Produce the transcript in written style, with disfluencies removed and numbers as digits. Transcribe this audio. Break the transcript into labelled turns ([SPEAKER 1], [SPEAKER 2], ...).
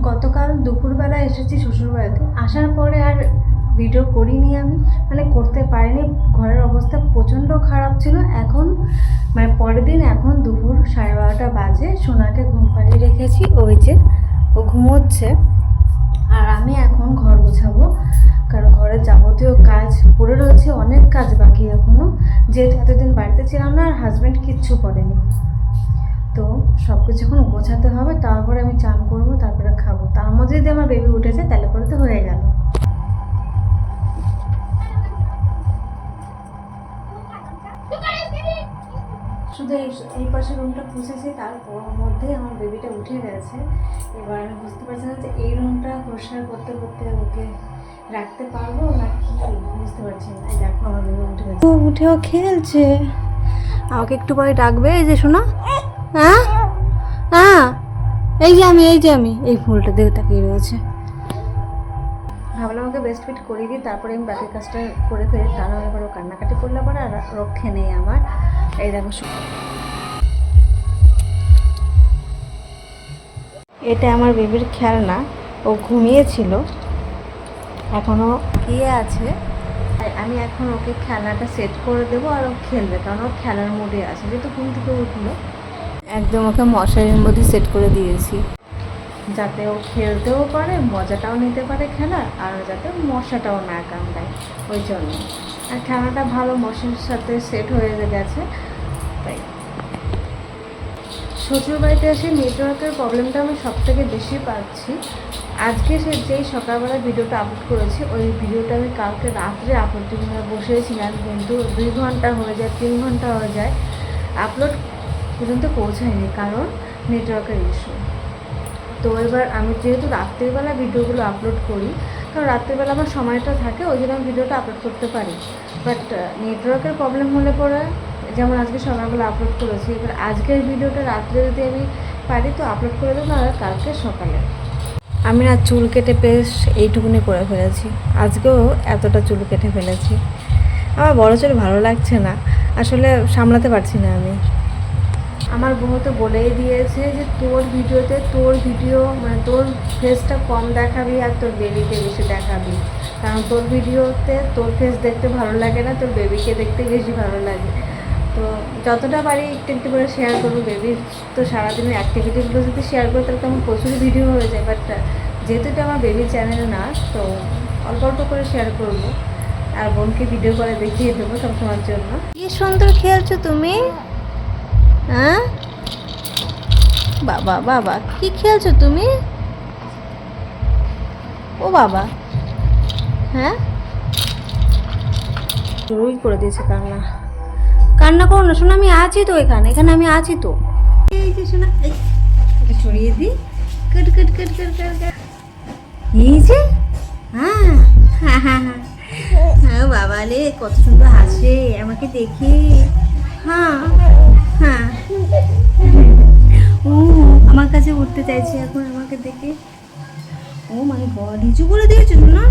[SPEAKER 1] গতকাল দুপুরবেলা এসেছি শ্বশুরবাড়িতে, আসার পরে আর ভিডিও করিনি আমি, মানে করতে পারিনি। ঘরের অবস্থা প্রচণ্ড খারাপ ছিল। এখন মানে পরের দিন এখন দুপুর 12:30 বাজে, সোনাকে ঘুম পাড়িয়ে রেখেছি, ওই যে ও ঘুমোচ্ছে। আর আমি এখন ঘর গোছাবো, কারণ ঘরের যাবতীয় কাজ পড়ে রয়েছে, অনেক কাজ বাকি এখনও, যেহেতু এতদিন বাড়িতে ছিলাম না আর হাজব্যান্ড কিচ্ছু করেনি। তো সব কিছু এখন গোছাতে হবে, তারপরে আমি চান করবো, তারপরে খাবো। তার মধ্যে যদি আমার বেবি উঠেছে তাহলে পরে তো হয়ে গেল। শুধু এই পাশে রুমটা পুষেছি, তার মধ্যেই আমার বেবিটা উঠে গেছে। এবার আমি বুঝতে পারছি না যে এই রুমটা পরিষ্কার করতে করতে ওকে রাখতে পারবো না কি, বুঝতে পারছি না। এই দেখো আমার বেবি উঠে গেছে, উঠেও খেলছে। আমাকে একটু পরে ডাকবে, এই যে শোনা। হ্যাঁ হ্যাঁ, এই যে আমি এই ফুলটা দেখে তাকিয়ে রয়েছে। ভাবলাম আমাকে বেস্ট ফিট করিয়ে দিই, তারপরে আমি বাকি কাজটা করে ফেলি, তা নাহলে পরে কান্নাকাটি করলে পরে আর রক্ষে নেই আমার। এই দেখো, এটা আমার বেবির খেলনা, ও ঘুমিয়েছিল, এখনও গিয়ে আছে। আমি এখন ওকে খেলনাটা সেট করে দেবো আর ও খেলবে, কারণ ও খেলার মুডে আছে, যেহেতু ঘুম থেকে উঠলো। একদম ওকে মশারির মধ্যে সেট করে দিয়েছি, যাতে ও খেলতেও পারে, মজাটাও নিতে পারে খেলার, আর যাতে মশাটাও না কামড়ায়, ওই জন্য। আর খেলাটা ভালো মশার সাথে সেট হয়ে গেছে। তাই শ্বশুরবাড়িতে এসে নেটওয়ার্কের প্রবলেমটা আমি সবথেকে বেশি পাচ্ছি। আজকে যেই সকালবেলা ভিডিওটা আপলোড করেছি, ওই ভিডিওটা আমি কালকে রাত্রে আপলোড দিতে বসেছিলাম, কিন্তু 2 ঘন্টা হয়ে যায়, 3 ঘন্টা হয়ে যায়, আপলোড পর্যন্ত পৌঁছায়নি, কারণ নেটওয়ার্কের ইস্যু। তো এবার আমি যেহেতু রাত্রিবেলা ভিডিওগুলো আপলোড করি, কারণ রাত্রিবেলা আমার সময়টা থাকে, ওই জন্য আমি ভিডিওটা আপলোড করতে পারি। বাট নেটওয়ার্কের প্রবলেম হলে পরে, যেমন আজকে সকালবেলা আপলোড করেছি, এবার আজকের ভিডিওটা রাত্রে যদি আমি পারি তো আপলোড করে দেবো, আর কালকে সকালে। আমি না চুল কেটে বেশ এইটুকুনি করে ফেলেছি, আজকেও এতটা চুল কেটে ফেলেছি। আমার বড় চুল ভালো লাগছে না, আসলে সামলাতে পারছি না আমি। আমার বউ তো বলেই দিয়েছে যে তোর ভিডিওতে তোর ভিডিও মানে তোর ফেসটা কম দেখাবি আর তোর বেবিকে বেশি দেখাবি, কারণ তোর ভিডিওতে তোর ফেস দেখতে ভালো লাগে না, তোর বেবিকে দেখতে বেশি ভালো লাগে। তো যতটা পারি একটু একটু করে শেয়ার করবো। বেবির তো সারাদিনের অ্যাক্টিভিটিসগুলো যদি শেয়ার করি তাহলে তো আমার প্রচুর ভিডিও হয়ে যায়, বাট যেহেতু এটা আমার বেবির চ্যানেল না, তো অল্প অল্প করে শেয়ার করবো, আর বোনকে ভিডিও করে দেখিয়ে দেবো সবসময়ের জন্য। কি সুন্দর খেলছো তুমি, হ্যাঁ বাবা বাবা, কি খেলছো তুমি? ও বাবা, হ্যাঁ শুরুই করে দিয়েছে কান্না। কান্না করো না শোনা, আমি আছি তো এখানে আমি আছি তো। এই যে শোনা, এই ছড়িয়ে দিই, কট কট কট কট কট, এই যে হ্যাঁ হ্যাঁ হ্যাঁ হ্যাঁ হ্যাঁ, বাবা রে কত সুন্দর হাসে আমাকে দেখে। হ্যাঁ হ্যাঁ, ও আমার কাছে উঠতে চাইছে এখন আমাকে দেখে। ও মাই গড, নিচু করে দিয়েছো না?